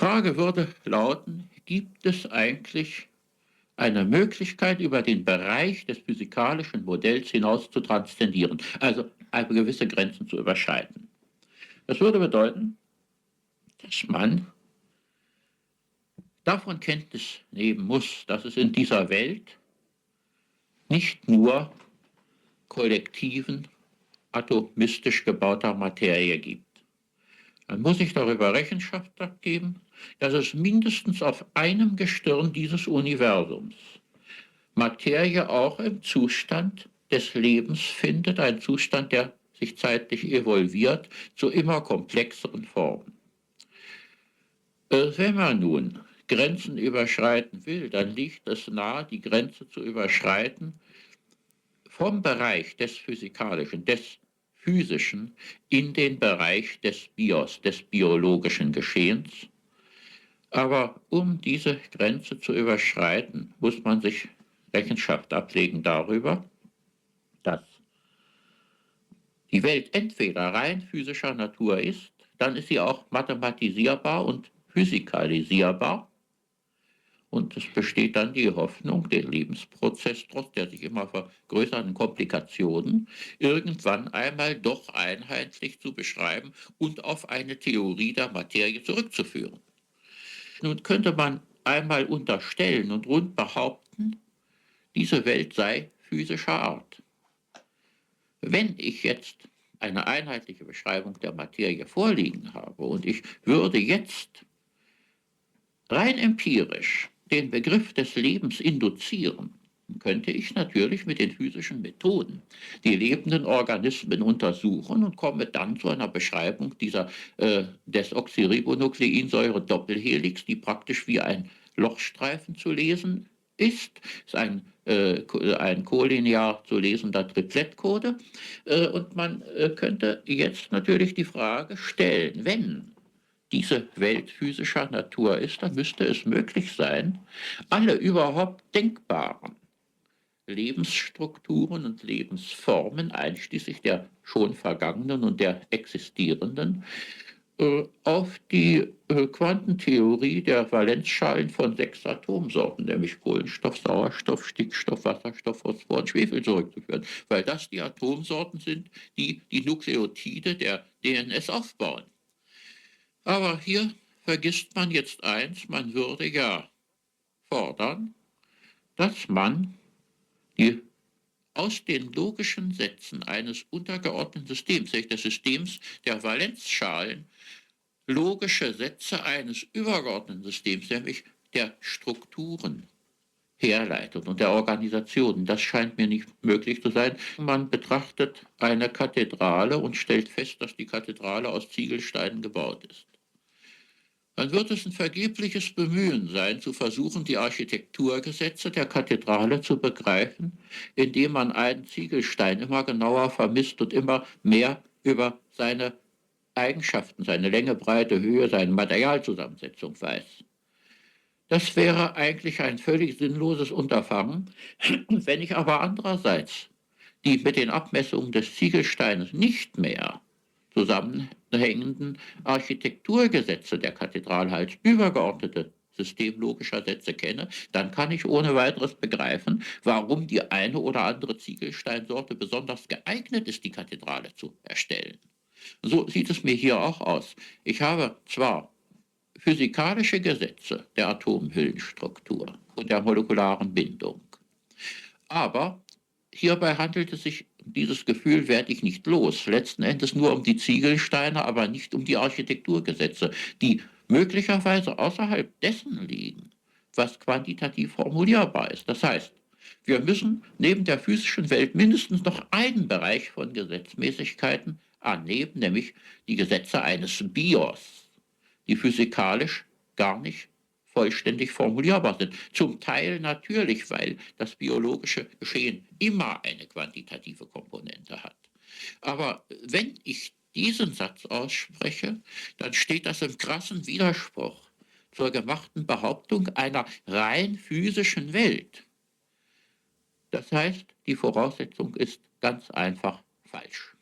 Frage würde lauten, gibt es eigentlich eine Möglichkeit, über den Bereich des physikalischen Modells hinaus zu transzendieren, also gewisse Grenzen zu überschreiten? Das würde bedeuten, dass man davon Kenntnis nehmen muss, dass es in dieser Welt nicht nur kollektiven, atomistisch gebauter Materie gibt. Man muss sich darüber Rechenschaft abgeben, dass es mindestens auf einem Gestirn dieses Universums Materie auch im Zustand des Lebens findet, ein Zustand, der sich zeitlich evolviert zu immer komplexeren Formen. Wenn man nun Grenzen überschreiten will, dann liegt es nahe, die Grenze zu überschreiten vom Bereich des Physikalischen, des Physischen in den Bereich des Bios, des biologischen Geschehens. Aber um diese Grenze zu überschreiten, muss man sich Rechenschaft ablegen darüber, dass die Welt entweder rein physischer Natur ist, dann ist sie auch mathematisierbar und physikalisierbar. Und es besteht dann die Hoffnung, den Lebensprozess trotz der sich immer vergrößernden Komplikationen irgendwann einmal doch einheitlich zu beschreiben und auf eine Theorie der Materie zurückzuführen. Nun könnte man einmal unterstellen und rund behaupten, diese Welt sei physischer Art. Wenn ich jetzt eine einheitliche Beschreibung der Materie vorliegen habe und ich würde jetzt rein empirisch den Begriff des Lebens induzieren, könnte ich natürlich mit den physischen Methoden die lebenden Organismen untersuchen und komme dann zu einer Beschreibung dieser Desoxyribonukleinsäure-Doppelhelix, die praktisch wie ein Lochstreifen zu lesen ist ein kollinear zu lesender Triplettcode. Und man könnte jetzt natürlich die Frage stellen, wenn diese Welt physischer Natur ist, dann müsste es möglich sein, alle überhaupt denkbaren Lebensstrukturen und Lebensformen, einschließlich der schon vergangenen und der existierenden, auf die Quantentheorie der Valenzschalen von 6 Atomsorten, nämlich Kohlenstoff, Sauerstoff, Stickstoff, Wasserstoff, Phosphor und Schwefel zurückzuführen, weil das die Atomsorten sind, die die Nukleotide der DNS aufbauen. Aber hier vergisst man jetzt eins, man würde ja fordern, dass man die aus den logischen Sätzen eines untergeordneten Systems, nämlich des Systems der Valenzschalen, logische Sätze eines übergeordneten Systems, nämlich der Strukturen, herleitet und der Organisationen. Das scheint mir nicht möglich zu sein. Man betrachtet eine Kathedrale und stellt fest, dass die Kathedrale aus Ziegelsteinen gebaut ist. Dann wird es ein vergebliches Bemühen sein, zu versuchen, die Architekturgesetze der Kathedrale zu begreifen, indem man einen Ziegelstein immer genauer vermisst und immer mehr über seine Eigenschaften, seine Länge, Breite, Höhe, seine Materialzusammensetzung weiß. Das wäre eigentlich ein völlig sinnloses Unterfangen. Wenn ich aber andererseits die mit den Abmessungen des Ziegelsteines nicht mehr zusammenhängenden Architekturgesetze der Kathedrale als übergeordnete System logischer Sätze kenne, dann kann ich ohne weiteres begreifen, warum die eine oder andere Ziegelsteinsorte besonders geeignet ist, die Kathedrale zu erstellen. So sieht es mir hier auch aus. Ich habe zwar physikalische Gesetze der Atomhüllenstruktur und der molekularen Bindung, aber hierbei handelt es sich, dieses Gefühl werde ich nicht los, letzten Endes nur um die Ziegelsteine, aber nicht um die Architekturgesetze, die möglicherweise außerhalb dessen liegen, was quantitativ formulierbar ist. Das heißt, wir müssen neben der physischen Welt mindestens noch einen Bereich von Gesetzmäßigkeiten annehmen, nämlich die Gesetze eines Bios, die physikalisch gar nicht vollständig formulierbar sind. Zum Teil natürlich, weil das biologische Geschehen immer eine quantitative Komponente hat. Aber wenn ich diesen Satz ausspreche, dann steht das im krassen Widerspruch zur gemachten Behauptung einer rein physischen Welt. Das heißt, die Voraussetzung ist ganz einfach falsch.